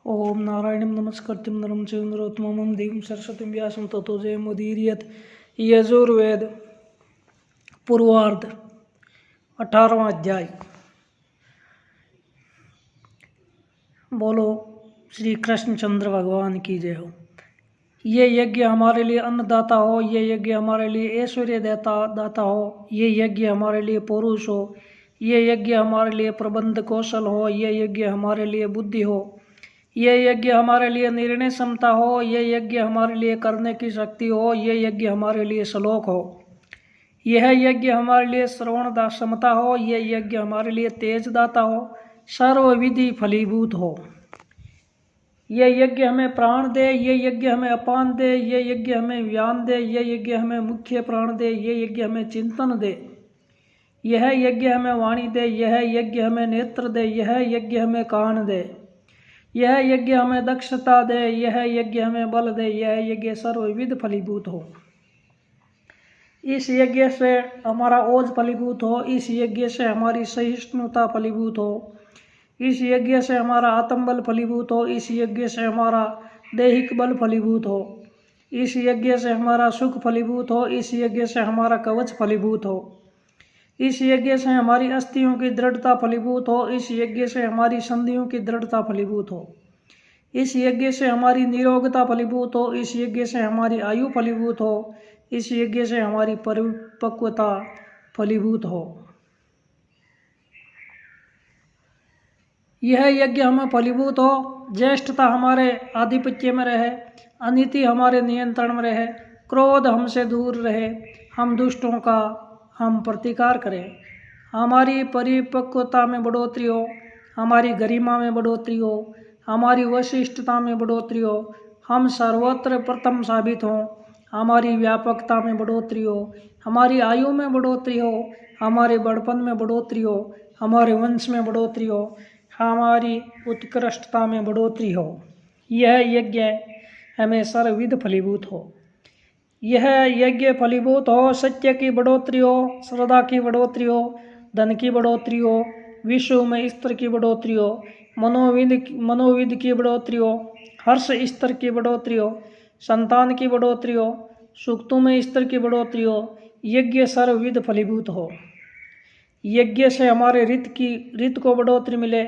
ओम नारायणं नमस्कृत्यं नरं चैव नरोत्तमं देवीं सरस्वतीं व्यासं ततो जयमुदीरयेत्। यजुर्वेद पूर्वार्ध 18वां अध्याय। बोलो श्री कृष्णचंद्र भगवान की जय हो। ये यज्ञ हमारे लिए अन्नदाता हो, ये यज्ञ हमारे लिए ऐश्वर्य दाता हो, ये यज्ञ हमारे लिए पुरुष हो, ये यज्ञ हमारे लिए प्रबंध कौशल हो, ये यज्ञ हमारे लिए बुद्धि हो, ये यज्ञ हमारे लिए निर्णय क्षमता हो, ये यज्ञ हमारे लिए करने की शक्ति हो, ये यज्ञ हमारे लिए श्लोक हो, यह यज्ञ हमारे लिए श्रवण क्षमता हो, ये यज्ञ हमारे लिए तेज दाता हो, सर्वविधि फलीभूत हो। ये यज्ञ हमें प्राण दे, ये यज्ञ हमें अपान दे, ये यज्ञ हमें ज्ञान दे, ये यज्ञ हमें मुख्य प्राण दे, ये यज्ञ हमें चिंतन दे, यह यज्ञ हमें वाणी दे, यह यज्ञ हमें नेत्र दे, यह यज्ञ हमें कान दे, यह यज्ञ हमें दक्षता दे, यह यज्ञ हमें बल दे, यह यज्ञ सर्वविध फलीभूत हो। इस यज्ञ से हमारा ओज फलीभूत हो, इस यज्ञ से हमारी सहिष्णुता फलीभूत हो, इस यज्ञ से हमारा आत्मबल फलीभूत हो, इस यज्ञ से हमारा दैहिक बल फलीभूत हो, इस यज्ञ से हमारा सुख फलीभूत हो, इस यज्ञ से हमारा कवच फलीभूत हो, इस यज्ञ से हमारी अस्थियों की दृढ़ता फलीभूत हो, इस यज्ञ से हमारी संधियों की दृढ़ता फलीभूत हो, इस यज्ञ से हमारी निरोगता फलीभूत हो, इस यज्ञ से हमारी आयु फलीभूत हो, इस यज्ञ से हमारी परिपक्वता फलीभूत हो। यह यज्ञ हमें फलीभूत हो, ज्येष्ठता हमारे आधिपत्य में रहे, अनीति हमारे नियंत्रण में रहे, क्रोध हमसे दूर रहे, हम दुष्टों का हम प्रतिकार करें, हमारी परिपक्वता में बढ़ोतरी हो, हमारी गरिमा में बढ़ोतरी हो, हमारी वशिष्ठता में बढ़ोतरी हो, हम सर्वत्र प्रथम साबित हों, हमारी व्यापकता में बढ़ोतरी हो, हमारी आयु में बढ़ोतरी हो, हमारे बड़पन में बढ़ोतरी हो, हमारे वंश में बढ़ोतरी हो, हमारी उत्कृष्टता में बढ़ोतरी हो। यह यज्ञ हमें सर्वविध फलीभूत हो। यह यज्ञ फलीभूत हो, सत्य की बढ़ोतरी हो, श्रद्धा की बढ़ोतरी हो, धन की बढ़ोतरी हो, विश्व में स्तर की बढ़ोतरी हो, मनोविद की बढ़ोतरी हो, हर्ष स्तर की बढ़ोतरी हो, संतान की बढ़ोतरी हो, सुक्तों में स्तर की बढ़ोतरी हो। यज्ञ सर्वविध फलीभूत हो। यज्ञ से हमारे रित को बढ़ोतरी मिले,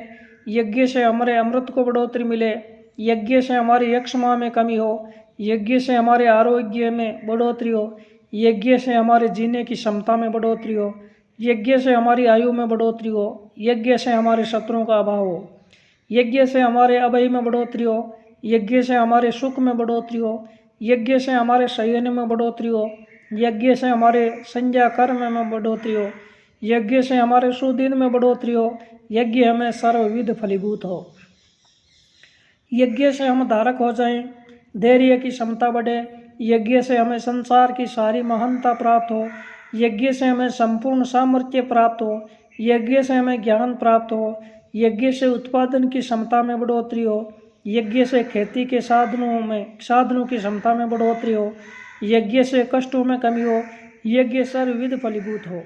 यज्ञ से हमारे अमृत को बढ़ोतरी मिले, यज्ञ से हमारी यक्षमा में कमी हो, यज्ञ से हमारे आरोग्य में बढ़ोतरी हो, यज्ञ से हमारे जीने की क्षमता में बढ़ोतरी हो, यज्ञ से हमारी आयु में बढ़ोतरी हो, यज्ञ से हमारे शत्रुओं का अभाव हो, यज्ञ से हमारे अभय में बढ़ोतरी हो, यज्ञ से हमारे सुख में बढ़ोतरी हो, यज्ञ से हमारे शयन में बढ़ोतरी हो, यज्ञ से हमारे संज्ञा कर्म में बढ़ोतरी हो, यज्ञ से हमारे सुदिन में बढ़ोतरी हो। यज्ञ हमें सर्वविध फलीभूत हो। यज्ञ से हम धारक हो जाएं, धैर्य की क्षमता बढ़े, यज्ञ से हमें संसार की सारी महानता प्राप्त हो, यज्ञ से हमें संपूर्ण सामर्थ्य प्राप्त हो, यज्ञ से हमें ज्ञान प्राप्त हो, यज्ञ से उत्पादन की क्षमता में बढ़ोतरी हो, यज्ञ से खेती के साधनों की क्षमता में बढ़ोतरी हो, यज्ञ से कष्टों में कमी हो, यज्ञ सर्वविध फलीभूत हो।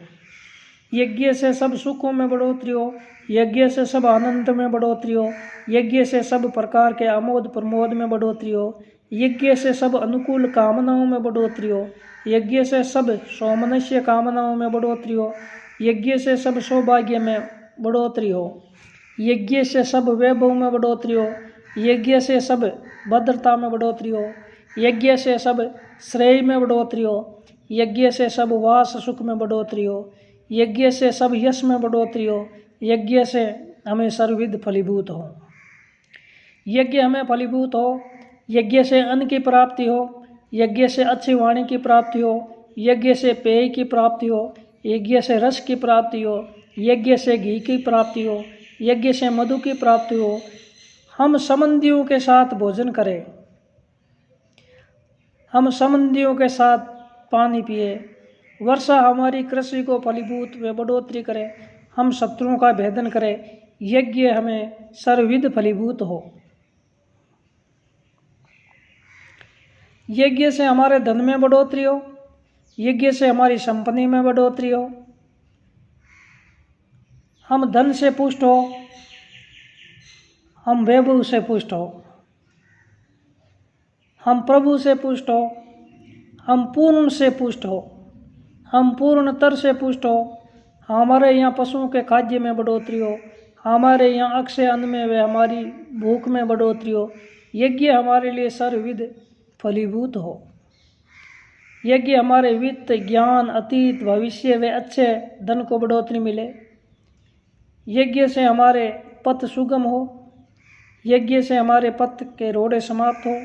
यज्ञ से सब सुखों में बढ़ोतरी हो, यज्ञ से सब आनंद में बढ़ोतरी हो, यज्ञ से सब प्रकार के आमोद प्रमोद में बढ़ोतरी हो, यज्ञ से सब अनुकूल कामनाओं में बढ़ोतरी हो, यज्ञ से सब सौमनस्य कामनाओं में बढ़ोतरी हो, यज्ञ से सब सौभाग्य में बढ़ोतरी हो, यज्ञ से सब वैभव में बढ़ोतरी हो, यज्ञ से सब भद्रता में बढ़ोतरी हो, यज्ञ से सब श्रेय में बढ़ोतरी हो, यज्ञ से सब वास सुख में बढ़ोतरी हो, यज्ञ से सब यश में बढ़ोतरी हो, यज्ञ से हमें सर्वविध फलीभूत हो। यज्ञ हमें फलीभूत हो, यज्ञ से अन्न की प्राप्ति हो, यज्ञ से अच्छी वाणी की प्राप्ति हो, यज्ञ से पेय की प्राप्ति हो, यज्ञ से रस की प्राप्ति हो, यज्ञ से घी की प्राप्ति हो, यज्ञ से मधु की प्राप्ति हो। हम संबंधियों के साथ भोजन करें, हम संबंधियों के साथ पानी पिए, वर्षा हमारी कृषि को फलीभूत व बढ़ोतरी करे, हम शत्रुओं का भेदन करें। यज्ञ हमें सर्वविध फलीभूत हो। यज्ञ से हमारे धन में बढ़ोतरी हो, यज्ञ से हमारी संपत्ति में बढ़ोतरी हो, हम धन से पुष्ट हो, हम वैभव से पुष्ट हो, हम प्रभु से पुष्ट हो, हम पूर्ण से पुष्ट हो, हम पूर्णतर से पुष्ट हो। हमारे यहाँ पशुओं के खाद्य में बढ़ोतरी हो, हमारे यहाँ अक्षय अन्न में व हमारी भूख में बढ़ोतरी हो। यज्ञ हमारे लिए सर्वविध फलीभूत हो। यज्ञ हमारे वित्त, ज्ञान, अतीत, भविष्य व अच्छे धन को बढ़ोतरी मिले। यज्ञ से हमारे पथ सुगम हो, यज्ञ से हमारे पथ के रोड़े समाप्त हो।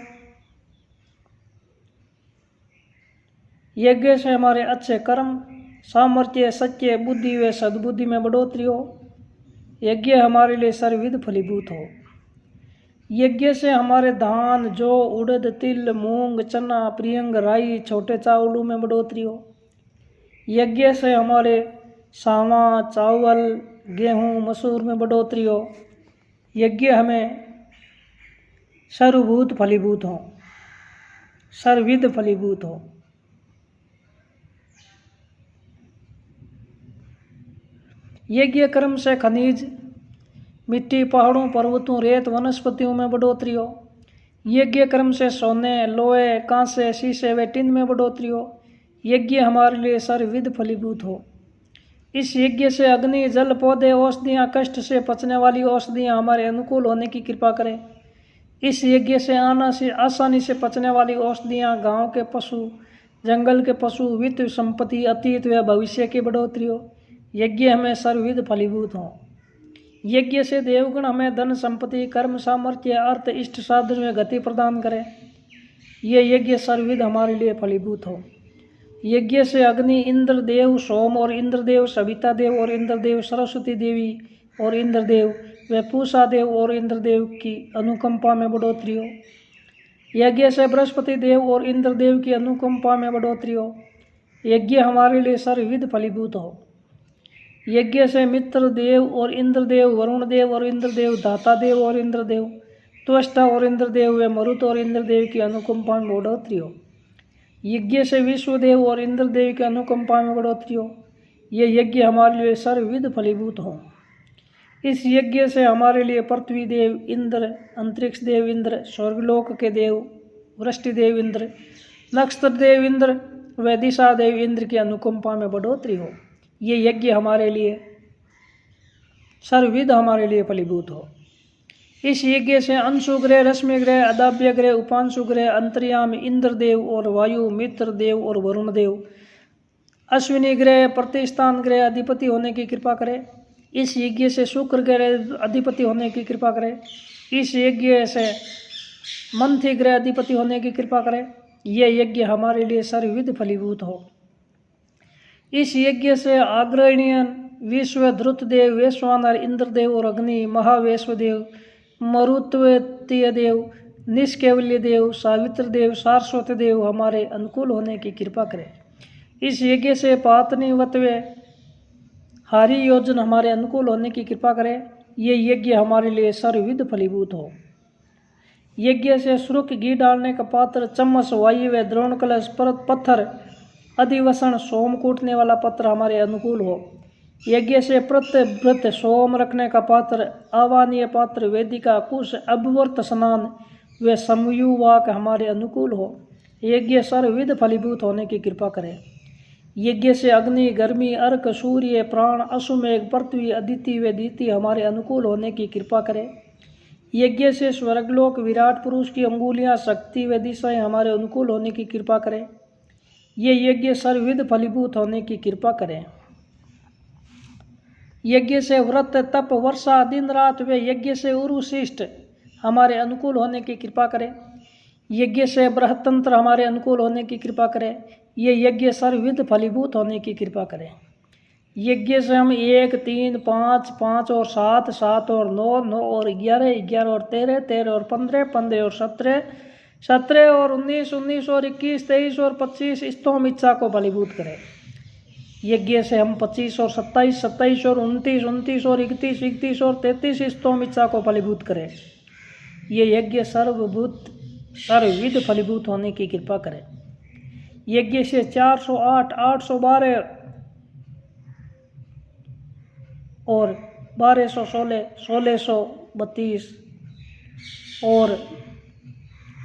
यज्ञ से हमारे अच्छे कर्म, सामर्थ्य, सत्य, बुद्धि व सद्बुद्धि में बढ़ोतरी हो। यज्ञ हमारे लिए सर्वविध फलीभूत हो। यज्ञ से हमारे धान, जौ, उड़द, तिल, मूंग, चना, प्रियंग, राई, छोटे चावलों में बढ़ोतरी हो। यज्ञ से हमारे सावा, चावल, गेहूँ, मसूर में बढ़ोतरी हो। यज्ञ हमें सर्वभूत फलीभूत हो, सर्वविध फलीभूत हो। यज्ञ कर्म से खनिज, मिट्टी, पहाड़ों, पर्वतों, रेत, वनस्पतियों में बढ़ोतरी हो। यज्ञ कर्म से सोने, लोहे, कांसे, शीशे व टिन में बढ़ोतरी हो। यज्ञ हमारे लिए सर्वविध फलीभूत हो। इस यज्ञ से अग्नि, जल, पौधे, औषधियाँ, कष्ट से पचने वाली औषधियाँ हमारे अनुकूल होने की कृपा करें। इस यज्ञ से आसानी से पचने वाली औषधियाँ, गांव के पशु, जंगल के पशु, वित्त, संपत्ति, अतीत व भविष्य की बढ़ोतरी हो। यज्ञ हमें सर्वविध फलीभूत हो। यज्ञ से देवगण हमें धन, संपत्ति, कर्म, सामर्थ्य, अर्थ, इष्ट साधन में गति प्रदान करें। ये यज्ञ सर्वविध हमारे लिए फलीभूत हो। यज्ञ से अग्नि, इंद्र देव, सोम और इंद्रदेव, सविता देव और इंद्रदेव, सरस्वती देवी और इंद्रदेव व पूषा देव और इंद्रदेव की अनुकंपा में बढ़ोतरी हो। यज्ञ से बृहस्पति देव और इंद्रदेव की अनुकंपा में बढ़ोतरी हो। यज्ञ हमारे लिए सर्वविध फलीभूत हो। यज्ञ से मित्र देव और इंद्रदेव, वरुण देव और इंद्रदेव, दाता देव और इंद्रदेव, त्वष्टा और इंद्रदेव व मरुत और इंद्रदेव की अनुकंपा में बढ़ोतरी हो। यज्ञ से विश्वदेव और इंद्रदेव की अनुकंपा में बढ़ोतरी हो। ये यज्ञ हमारे लिए सर्वविध फलीभूत हो। इस यज्ञ से हमारे लिए पृथ्वी देव इंद्र, अंतरिक्ष देव इंद्र, स्वर्गलोक के देव वृष्टि देव इंद्र, नक्षत्र देव इंद्र व दिशा देव इंद्र की अनुकंपा में बढ़ोतरी हो। ये यज्ञ हमारे लिए सर्वविध हमारे लिए फलीभूत हो। इस यज्ञ से अंशु ग्रह, रश्मि ग्रह, अदाभ्य ग्रह, उपांशु ग्रह, अंतर्यामी इंद्रदेव और वायु, मित्र देव और वरुण देव, अश्विनी ग्रह, प्रतिष्ठान ग्रह अधिपति होने की कृपा करें। इस यज्ञ से शुक्र ग्रह अधिपति होने की कृपा करें। इस यज्ञ से मंथी ग्रह अधिपति होने की कृपा करें। यह यज्ञ हमारे लिए सर्वविध फलीभूत हो। इस यज्ञ से आग्रहणीयन, विश्व, ध्रुतदेव, वैश्वानर, इंद्रदेव और अग्नि, महावैश्वदेव, मरुत्वतीय देव, निष्कैवल्य देव, सावित्र देव, सारस्वत देव हमारे अनुकूल होने की कृपा करें। इस यज्ञ से पातनी, वत्वे, हारी योजन हमारे अनुकूल होने की कृपा करें। ये यज्ञ हमारे लिए सर्वविध फलीभूत हो। यज्ञ से श्रुक, घी डालने का पात्र, चम्मच, वायु व द्रोण कलश, परत, पत्थर, अधिवसन, सोम कूटने वाला पत्र हमारे अनुकूल हो। यज्ञ से व्रत, सोम रखने का पात्र, आवानीय पात्र, वेदिका, कुश, अभवर्त स्नान व समयुवाक हमारे अनुकूल हो। यज्ञ सर्वविध फलीभूत होने की कृपा करें। यज्ञ से अग्नि, गर्मी, अर्क, सूर्य, प्राण, अश्वमेघ, पृथ्वी, अदिति व दीति हमारे अनुकूल होने की कृपा करें। यज्ञ से स्वर्गलोक, विराट पुरुष की अंगुलियां, शक्ति व दिशाएं हमारे अनुकूल होने की कृपा करें। ये यज्ञ सर्वविध फलीभूत होने की कृपा करें। यज्ञ से व्रत, तप, वर्षा, दिन रात व यज्ञ से उरुशिष्ट हमारे अनुकूल होने की कृपा करें। यज्ञ से बृहतंत्र हमारे अनुकूल होने की कृपा करें। ये यज्ञ सर्वविध फलीभूत होने की कृपा करें। यज्ञ से हम 1, 3, 5, 5 और 7, 7 और 9, 9 और 11, 11 और 13, 13 और 15, 15 और 17, 17 और 19, 19 और 21, 23 और 25 स्तोम इच्छा को फलीभूत करें। यज्ञ से हम 25 और 27, 27 और 29, 29 और 31, 31 और 33 स्तोम इच्छा को फलीभूत करें। ये यज्ञ सर्वविध फलीभूत होने की कृपा करें। यज्ञ से 408, 812 और 1216, 1632 और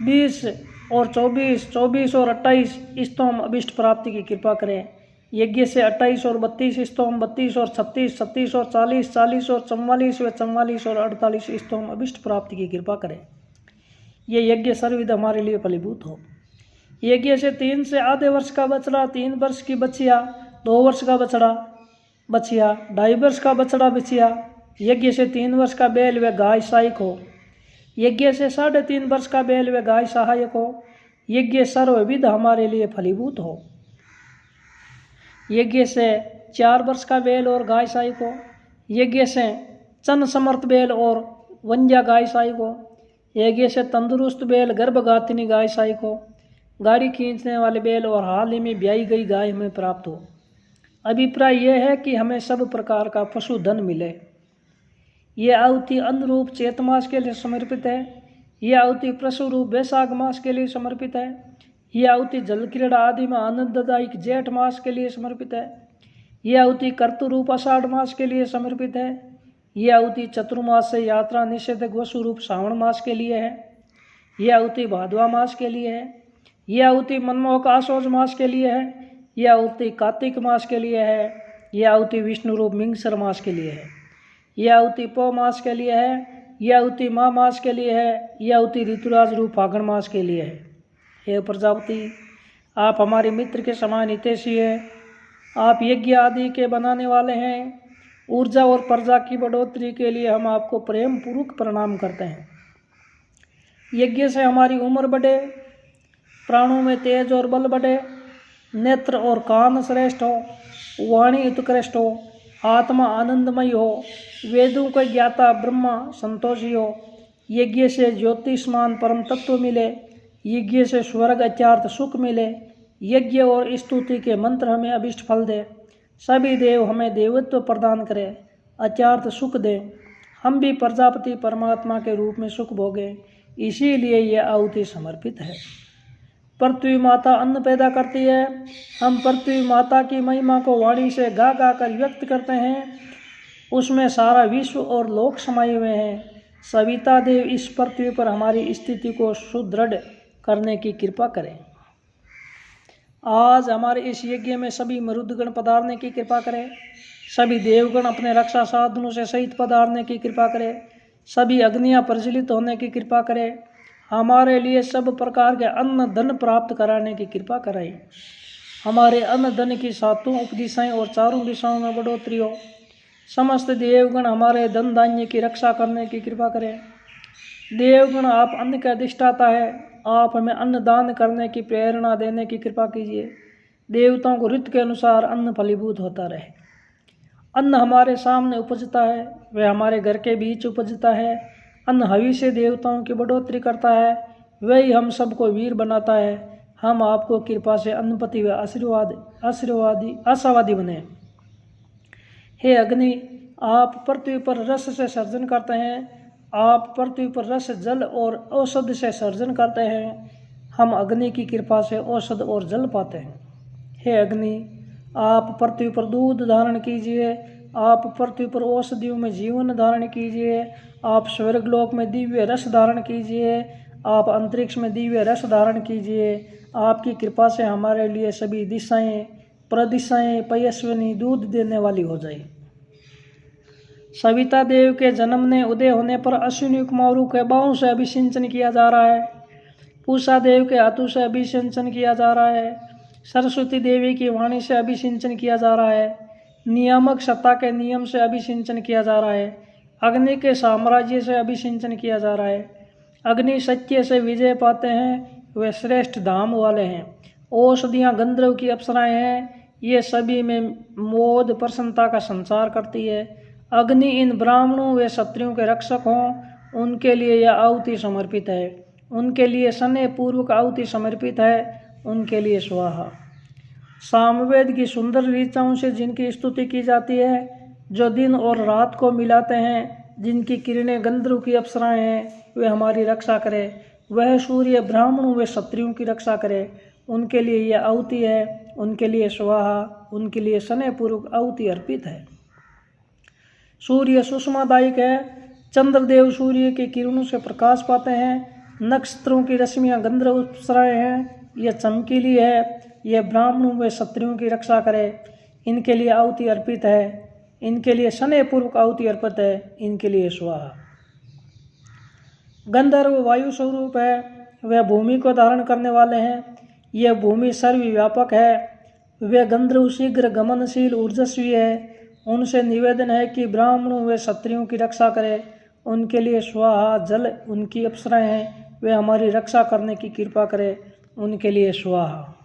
20 और 24 और 28 स्तोम अभिष्ट प्राप्ति की कृपा करें। यज्ञ से 28 और 32 स्तोम, 32 और 36, 36 और 40, 40 और 44 व 44 और 48 स्तोम अभिष्ट प्राप्ति की कृपा करें। ये यज्ञ सर्वविध हमारे लिए फलीभूत हो। यज्ञ से 3 से आधे वर्ष का बछड़ा, 3 वर्ष की बछिया, 2 वर्ष का बछड़ा बछिया, 2.5 वर्ष का बछड़ा बछिया, यज्ञ से 3 वर्ष का बैल व गाय सहायक हो। यज्ञ से 3.5 वर्ष का बैल व गाय सहायक हो। यज्ञ सर्वविध हमारे लिए फलीभूत हो। यज्ञ से 4 वर्ष का बैल और गाय सहायक हो। यज्ञ से चन समर्थ बैल और वंजा गाय सहायक हो। यज्ञ से तंदुरुस्त बैल गर्भगातिनी गाय सहायक हो। गाड़ी खींचने वाले बैल और हाल ही में ब्याई गई गाय हमें प्राप्त हो। अभिप्राय यह है कि हमें सब प्रकार का पशुधन मिले। ये आहुति अन्न रूप चैत मास के लिए समर्पित है। यह आहुति प्रसव रूप वैशाख मास के लिए समर्पित है। यह आहुति जल क्रीड़ा आदि में आनंददायक जेठ मास के लिए समर्पित है। यह आहुति कर्तु रूप आषाढ़ मास के लिए समर्पित है। यह आहुति चतुर्मास से यात्रा निषेधक वसु रूप श्रावण मास के लिए है। यह आहुति भादवा मास के लिए है। यह आहुति मनमोहक आशोज मास के लिए है। यह आहुति कार्तिक मास के लिए है। यह आहुति विष्णु रूप मिंगसर मास के लिए है। यह आहुति पौ मास के लिए है। यह आहुति माह मास के लिए है। यह आहुति ऋतुराज रूप फागण मास के लिए है। हे प्रजापति, आप हमारे मित्र के समान हितैषी है। आप यज्ञ आदि के बनाने वाले हैं। ऊर्जा और प्रजा की बढ़ोतरी के लिए हम आपको प्रेम पूर्वक प्रणाम करते हैं। यज्ञ से हमारी उम्र बढ़े, प्राणों में तेज और बल बढ़े, नेत्र और कान श्रेष्ठ हो, वाणी उत्कृष्ट हो, आत्मा आनंदमय हो, वेदों के ज्ञाता ब्रह्मा संतोषी हो। यज्ञ से ज्योतिष्मान परम तत्व मिले। यज्ञ से स्वर्ग अत्यार्थ सुख मिले। यज्ञ और स्तुति के मंत्र हमें अभिष्ट फल दे। सभी देव हमें देवत्व प्रदान करें, अत्यार्थ सुख दे। हम भी प्रजापति परमात्मा के रूप में सुख भोगें। इसीलिए यह आहुति समर्पित है। पृथ्वी माता अन्न पैदा करती है। हम पृथ्वी माता की महिमा को वाणी से गा गा कर व्यक्त करते हैं। उसमें सारा विश्व और लोक समाये हुए हैं। सविता देव इस पृथ्वी पर हमारी स्थिति को सुदृढ़ करने की कृपा करें। आज हमारे इस यज्ञ में सभी मरुदगण पधारने की कृपा करें। सभी देवगण अपने रक्षा साधनों से सहित पधारने की कृपा करें। सभी अग्नियां प्रज्वलित होने की कृपा करें। हमारे लिए सब प्रकार के अन्न धन प्राप्त कराने की कृपा कराई। हमारे अन्न धन की सातों उपदिशाएं और चारों दिशाओं में बढ़ोतरी हो। समस्त देवगण हमारे धन धान्य की रक्षा करने की कृपा करें। देवगण आप अन्न का अधिष्ठाता है। आप हमें अन्न दान करने की प्रेरणा देने की कृपा कीजिए। देवताओं को ऋतु के अनुसार अन्न फलीभूत होता रहे। अन्न हमारे सामने उपजता है, वह हमारे घर के बीच उपजता है। अन्न हवि से देवताओं की बढ़ोतरी करता है, वही हम सबको वीर बनाता है। हम आपको कृपा से अन्नपति व आशावादी बने। हे अग्नि, आप पृथ्वी पर रस से सर्जन करते हैं। आप पृथ्वी पर रस, जल और औषध से सर्जन करते हैं। हम अग्नि की कृपा से औषध और जल पाते हैं। हे अग्नि, आप पृथ्वी पर दूध धारण कीजिए। आप पृथ्वी पर औषधियों में जीवन धारण कीजिए। आप स्वर्गलोक में दिव्य रस धारण कीजिए। आप अंतरिक्ष में दिव्य रस धारण कीजिए। आपकी कृपा से हमारे लिए सभी दिशाएं प्रदिशाएं पयस्विनी दूध देने वाली हो जाए। सविता देव के जन्म ने उदय होने पर अश्विनी कुमारों के बाहों से अभिषिंचन किया जा रहा है। पूषा देव के हाथों से अभिषिंचन किया जा रहा है। सरस्वती देवी की वाणी से अभिषिंचन किया जा रहा है। नियामक सत्ता के नियम से अभिषिंचन किया जा रहा है। अग्नि के साम्राज्य से अभिषिंचन किया जा रहा है। अग्नि सत्य से विजय पाते हैं, वे श्रेष्ठ धाम वाले हैं। औषधियाँ गंधर्व की अप्सराएं हैं, ये सभी में मोद प्रसन्नता का संचार करती है। अग्नि इन ब्राह्मणों व क्षत्रियों के रक्षक हों, उनके लिए यह आहुति समर्पित है। उनके लिए स्नेह पूर्वक आहुति समर्पित है। उनके लिए स्वाहा। सामवेद की सुंदर ऋचाओं से जिनकी स्तुति की जाती है, जो दिन और रात को मिलाते हैं, जिनकी किरणें गंधर्व की अप्सराएं हैं, वे हमारी रक्षा करें। वह सूर्य ब्राह्मणों व क्षत्रियों की रक्षा करे। उनके लिए यह आहुति है। उनके लिए स्वाहा। उनके लिए स्नेह पूर्वक आहुति अर्पित है। सूर्य सुषमादायक है। चंद्रदेव सूर्य की किरणों से प्रकाश पाते हैं। नक्षत्रों की रश्मियाँ गंधर्व अप्सराएं हैं, यह चमकीली है, यह ब्राह्मणों व क्षत्रियों की रक्षा करे। इनके लिए आहुति अर्पित है, इनके लिए स्नेहपूर्वक आहुति अर्पित है, इनके लिए स्वाहा। गंधर्व वायु स्वरूप है, वह भूमि को धारण करने वाले हैं, यह भूमि सर्वव्यापक है। वे गंधर्व शीघ्र गमनशील ऊर्जस्वी है, उनसे निवेदन है कि ब्राह्मणों व क्षत्रियों की रक्षा करे, उनके लिए स्वाहा। जल उनकी अप्सराएं हैं, वे हमारी रक्षा करने की कृपा करे, उनके लिए स्वाहा।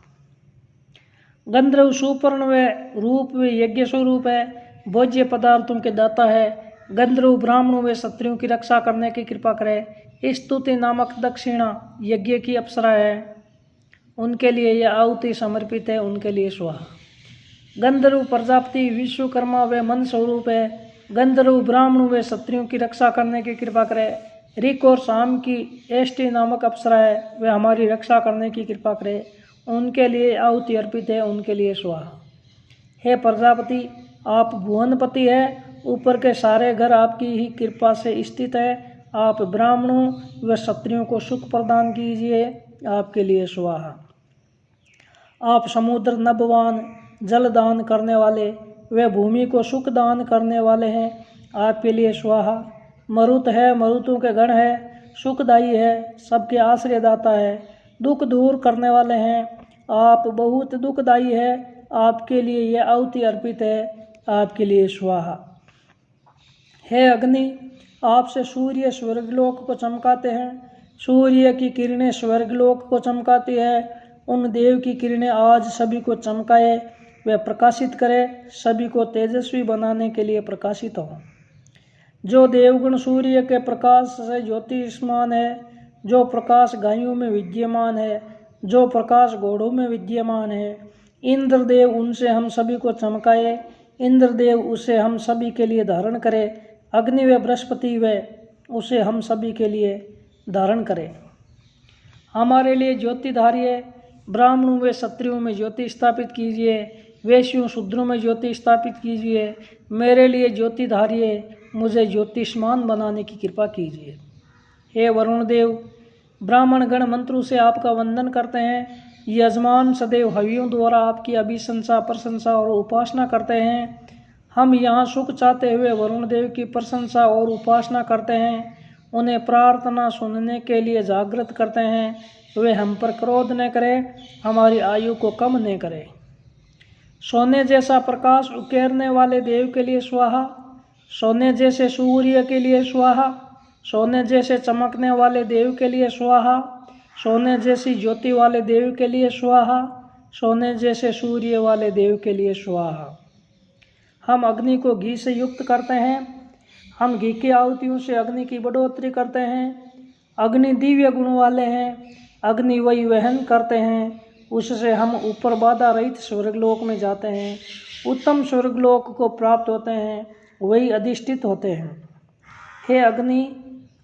गंधर्व सुपर्ण व रूप व यज्ञ स्वरूप है, भोज्य पदार्थों के दाता है। गंधर्व ब्राह्मणों व क्षत्रियों की रक्षा करने की कृपा करे। स्तुति नामक दक्षिणा यज्ञ की अप्सरा है, उनके लिए यह आहुति समर्पित है, उनके लिए स्वाहा। गंधर्व प्रजापति विश्वकर्मा व मन स्वरूप है, गंधर्व ब्राह्मणों व क्षत्रियों की रक्षा करने की कृपा करे। ऋक और शाम की एष्टि नामक अप्सरा है, वे हमारी रक्षा करने की कृपा करे, उनके लिए आहुति अर्पित है, उनके लिए स्वाहा। हे प्रजापति, आप भुवनपति है, ऊपर के सारे घर आपकी ही कृपा से स्थित है। आप ब्राह्मणों व क्षत्रियों को सुख प्रदान कीजिए, आपके लिए स्वाहा। आप समुद्र नभवान जल दान करने वाले, वे भूमि को सुख दान करने वाले हैं, आपके लिए स्वाहा। मरुत है, मरुतों के गण है, सुखदायी है, सबके आश्रयदाता है, दुख दूर करने वाले हैं, आप बहुत दुखदायी है, आपके लिए यह आहुति अर्पित है, आपके लिए स्वाहा। हे अग्नि, आपसे सूर्य स्वर्गलोक को चमकाते हैं, सूर्य की किरणें स्वर्गलोक को चमकाती है। उन देव की किरणें आज सभी को चमकाए, वे प्रकाशित करे, सभी को तेजस्वी बनाने के लिए प्रकाशित हो। जो देवगण सूर्य के प्रकाश से ज्योतिष्मान है, जो प्रकाश गायों में विद्यमान है, जो प्रकाश घोड़ों में विद्यमान है, इंद्रदेव उनसे हम सभी को चमकाए, इंद्रदेव उसे हम सभी के लिए धारण करे। अग्नि व बृहस्पति व उसे हम सभी के लिए धारण करे। हमारे लिए ज्योति धारिये, ब्राह्मणों व क्षत्रियों में ज्योति स्थापित कीजिए, वैश्यों शूद्रों में ज्योति स्थापित कीजिए। मेरे लिए ज्योति धारिये, मुझे ज्योतिष्मान बनाने की कृपा कीजिए। हे वरुण देव, ब्राह्मण गण मंत्रों से आपका वंदन करते हैं, यजमान सदैव हवियों द्वारा आपकी अभिशंसा प्रशंसा और उपासना करते हैं। हम यहाँ सुख चाहते हुए वरुण देव की प्रशंसा और उपासना करते हैं, उन्हें प्रार्थना सुनने के लिए जागृत करते हैं। वे हम पर क्रोध न करें, हमारी आयु को कम न करें। सोने जैसा प्रकाश उकेरने वाले देव के लिए स्वाहा, सोने जैसे सूर्य के लिए स्वाहा, सोने जैसे चमकने वाले देव के लिए स्वाहा, सोने जैसी ज्योति वाले देव के लिए स्वाहा, सोने जैसे सूर्य वाले देव के लिए स्वाहा। हम अग्नि को घी से युक्त करते हैं, हम घी की आहुतियों से अग्नि की बढ़ोतरी करते हैं। अग्नि दिव्य गुण वाले हैं, अग्नि वही वहन करते हैं, उससे हम ऊपर बाधा रहित स्वर्गलोक में जाते हैं, उत्तम स्वर्गलोक को प्राप्त होते हैं, वही अधिष्ठित होते हैं। हे अग्नि,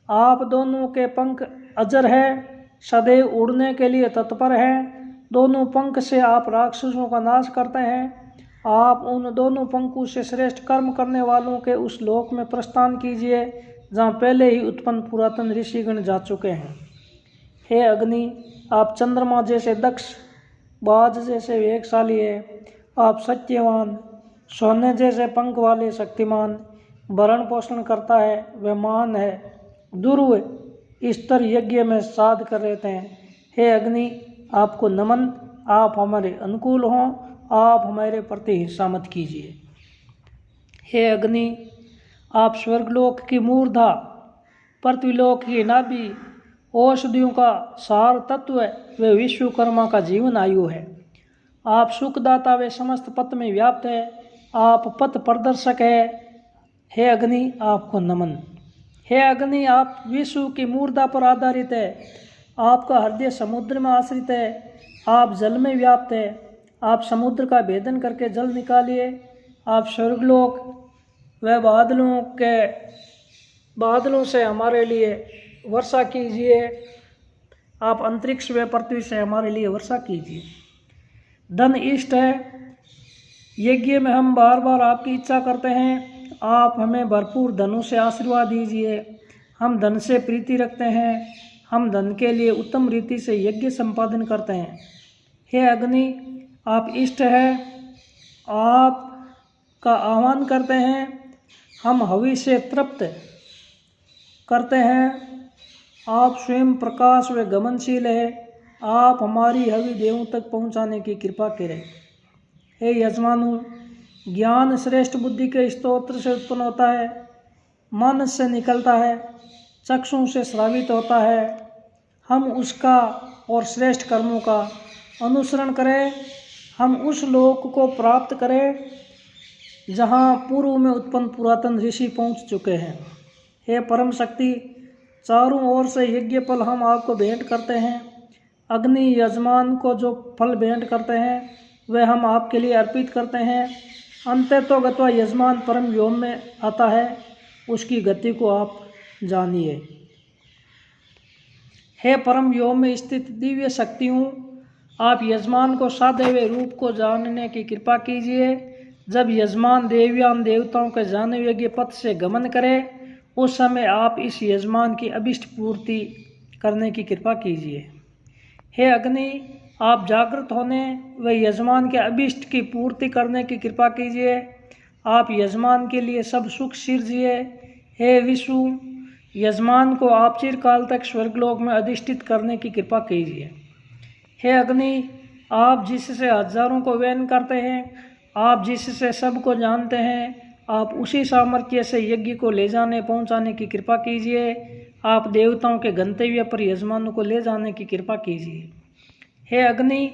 आप दोनों के पंख अजर है, सदैव उड़ने के लिए तत्पर हैं। दोनों पंख से आप राक्षसों का नाश करते हैं। आप उन दोनों पंखों से श्रेष्ठ कर्म करने वालों के उस लोक में प्रस्थान कीजिए, जहाँ पहले ही उत्पन्न पुरातन ऋषिगण जा चुके हैं। हे अग्नि, आप चंद्रमा जैसे दक्ष, बाज जैसे वेगशाली है, आप सत्यवान, सोने जैसे पंख वाले शक्तिमान, भरण पोषण करता है, वह महान है, दुर्व स्तर यज्ञ में साध कर रहते हैं। हे अग्नि, आपको नमन, आप हमारे अनुकूल हों, आप हमारे प्रति हिंसा मत कीजिए। हे अग्नि, आप स्वर्गलोक की मूर्धा, पृथ्वीलोक की नाभि, औषधियों का सार तत्व व विश्वकर्मा का जीवन आयु है। आप सुखदाता व समस्त पथ में व्याप्त है, आप पथ प्रदर्शक है। हे अग्नि, आपको नमन। हे अग्नि, आप विश्व की मूर्धा पर आधारित है, आपका हृदय समुद्र में आश्रित है, आप जल में व्याप्त है, आप समुद्र का भेदन करके जल निकालिए। आप स्वर्गलोक व बादलों से हमारे लिए वर्षा कीजिए, आप अंतरिक्ष व पृथ्वी से हमारे लिए वर्षा कीजिए। धन इष्ट है, यज्ञ में हम बार बार आपकी इच्छा करते हैं, आप हमें भरपूर धनों से आशीर्वाद दीजिए। हम धन से प्रीति रखते हैं। हम धन के लिए उत्तम रीति से यज्ञ संपादन करते हैं। हे अग्नि, आप इष्ट है, आपका आह्वान करते हैं। हम हवि से तृप्त करते हैं। आप स्वयं प्रकाश व गमनशील है। आप हमारी हवि देवों तक पहुंचाने की कृपा करें। हे यजमानु, ज्ञान श्रेष्ठ बुद्धि के स्तोत्र से उत्पन्न होता है, मन से निकलता है, चक्षु से श्रावित होता है। हम उसका और श्रेष्ठ कर्मों का अनुसरण करें। हम उस लोक को प्राप्त करें जहाँ पूर्व में उत्पन्न पुरातन ऋषि पहुँच चुके हैं। हे परम शक्ति, चारों ओर से यज्ञ फल हम आपको भेंट करते हैं। अग्नि यजमान को जो फल भेंट करते हैं वह हम आपके लिए अर्पित करते हैं। अंततो गत्वा यजमान परम व्योम में आता है, उसकी गति को आप जानिए। हे परम व्योम में स्थित दिव्य शक्तियों, आप यजमान को साधे हुए रूप को जानने की कृपा कीजिए। जब यजमान देव्यान देवताओं के जाने योग्य पथ से गमन करे, उस समय आप इस यजमान की अभिष्ट पूर्ति करने की कृपा कीजिए। हे अग्नि, आप जागृत होने व यजमान के अभिष्ट की पूर्ति करने की कृपा कीजिए। आप यजमान के लिए सब सुख सिरजिए। हे विष्णु, यजमान को आप चिरकाल तक स्वर्गलोक में अधिष्ठित करने की कृपा कीजिए। हे अग्नि, आप जिससे हजारों को वैन करते हैं, आप जिससे सबको जानते हैं, आप उसी सामर्थ्य से यज्ञ को ले जाने पहुंचाने की कृपा कीजिए। आप देवताओं के गंतव्य पर यजमानों को ले जाने की कृपा कीजिए। हे अग्नि,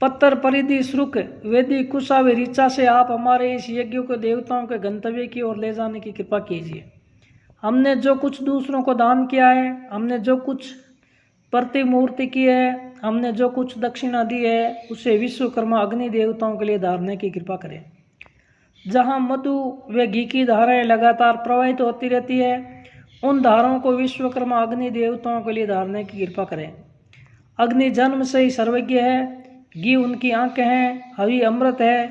पत्तर परिधि श्रुक वेदी कुशा व ऋचा से आप हमारे इस यज्ञ को देवताओं के गंतव्य की ओर ले जाने की कृपा कीजिए। हमने जो कुछ दूसरों को दान किया है, हमने जो कुछ प्रतिमूर्ति की है, हमने जो कुछ दक्षिणा दी है, उसे विश्वकर्मा अग्नि देवताओं के लिए धारने की कृपा करें। जहाँ मधु व घी की धाराएं लगातार प्रवाहित होती रहती है, उन धाराओं को विश्वकर्मा अग्नि देवताओं के लिए धारने की कृपा करें। अग्नि जन्म से ही सर्वज्ञ है, घी उनकी आंखें हैं, हवि अमृत है,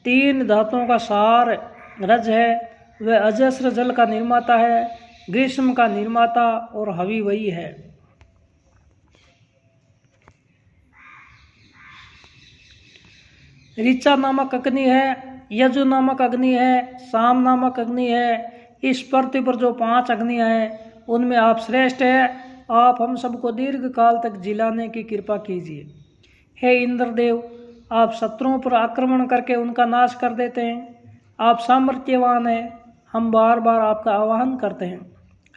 3 धातुओं का सार रज है, वह अजस्र जल का निर्माता है, ग्रीष्म का निर्माता और हवि वही है। ऋचा नामक अग्नि है, यजु नामक अग्नि है, साम नामक अग्नि है। इस पृथ्वी पर जो 5 अग्नियां हैं उनमें आप श्रेष्ठ है। आप हम सबको दीर्घ काल तक जिलाने की कृपा कीजिए। हे इंद्रदेव, आप शत्रुओं पर आक्रमण करके उनका नाश कर देते हैं। आप सामर्थ्यवान हैं, हम बार बार आपका आवाहन करते हैं।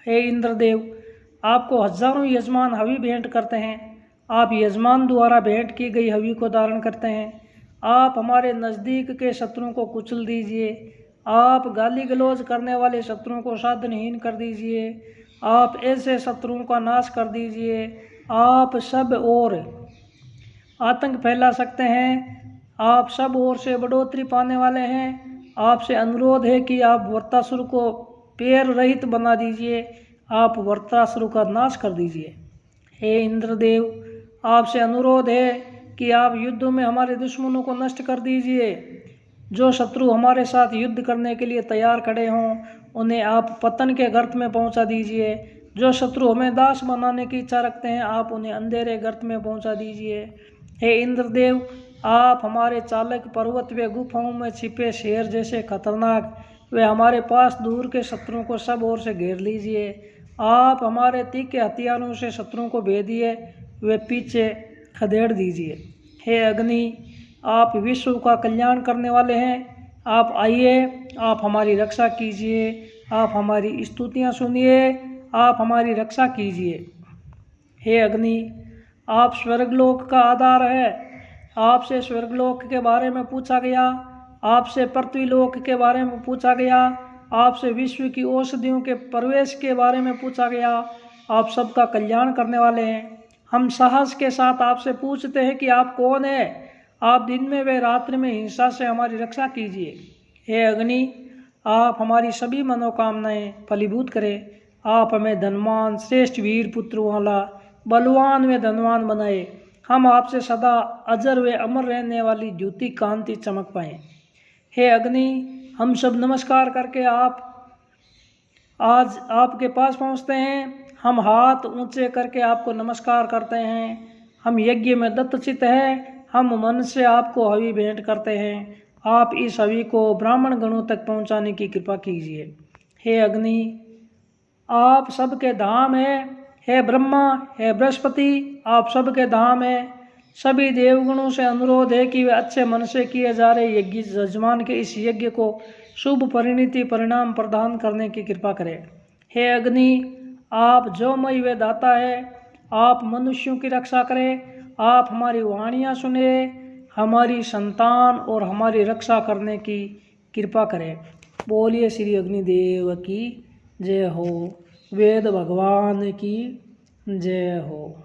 हे इंद्रदेव, आपको हजारों यजमान हवि भेंट करते हैं। आप यजमान द्वारा भेंट की गई हवि को धारण करते हैं। आप हमारे नज़दीक के शत्रुओं को कुचल दीजिए। आप गाली गलौज करने वाले शत्रुओं को साधनहीन कर दीजिए। आप ऐसे शत्रुओं का नाश कर दीजिए। आप सब ओर आतंक फैला सकते हैं। आप सब ओर से बढ़ोतरी पाने वाले हैं। आपसे अनुरोध है कि आप वृत्रासुर को पैर रहित बना दीजिए। आप वृत्रासुर का नाश कर दीजिए। हे इंद्रदेव, आपसे अनुरोध है कि आप युद्धों में हमारे दुश्मनों को नष्ट कर दीजिए। जो शत्रु हमारे साथ युद्ध करने के लिए तैयार खड़े हों, उन्हें आप पतन के गर्त में पहुंचा दीजिए। जो शत्रु हमें दास बनाने की इच्छा रखते हैं, आप उन्हें अंधेरे गर्त में पहुंचा दीजिए। हे इंद्रदेव, आप हमारे चालक पर्वत व गुफाओं में छिपे शेर जैसे खतरनाक वे हमारे पास दूर के शत्रुओं को सब ओर से घेर लीजिए। आप हमारे तीखे हथियारों से शत्रुओं को भेदिए, वे पीछे खदेड़ दीजिए। हे अग्नि, आप विश्व का कल्याण करने वाले हैं। आप आइए, आप हमारी रक्षा कीजिए। आप हमारी स्तुतियाँ सुनिए। आप हमारी रक्षा कीजिए। हे अग्नि, आप स्वर्गलोक का आधार है। आपसे स्वर्गलोक के बारे में पूछा गया, आपसे पृथ्वीलोक के बारे में पूछा गया, आपसे विश्व की औषधियों के प्रवेश के बारे में पूछा गया। आप सबका कल्याण करने वाले हैं। हम साहस के साथ आपसे पूछते हैं कि आप कौन है। आप दिन में व रात्रि में हिंसा से हमारी रक्षा कीजिए। हे अग्नि, आप हमारी सभी मनोकामनाएं फलीभूत करें। आप हमें धनवान, श्रेष्ठ वीर पुत्र वाला, बलवान व धनवान बनाए। हम आपसे सदा अजर व अमर रहने वाली ज्योति कांति चमक पाएँ। हे अग्नि, हम सब नमस्कार करके आज आपके पास पहुंचते हैं। हम हाथ ऊंचे करके आपको नमस्कार करते हैं। हम यज्ञ में दत्तचित्त हैं। हम मन से आपको हवि भेंट करते हैं। आप इस हवि को ब्राह्मण गणों तक पहुंचाने की कृपा कीजिए। हे अग्नि, आप सबके धाम है। हे ब्रह्मा, हे बृहस्पति, आप सबके धाम है। सभी देवगणों से अनुरोध है कि वे अच्छे मन से किए जा रहे यज्ञ यजमान के इस यज्ञ को शुभ परिणति परिणाम प्रदान करने की कृपा करें। हे अग्नि, आप जो मई वे दाता है, आप मनुष्यों की रक्षा करें। आप हमारी वाणियाँ सुने, हमारी संतान और हमारी रक्षा करने की कृपा करें। बोलिए श्री अग्निदेव की जय हो। वेद भगवान की जय हो।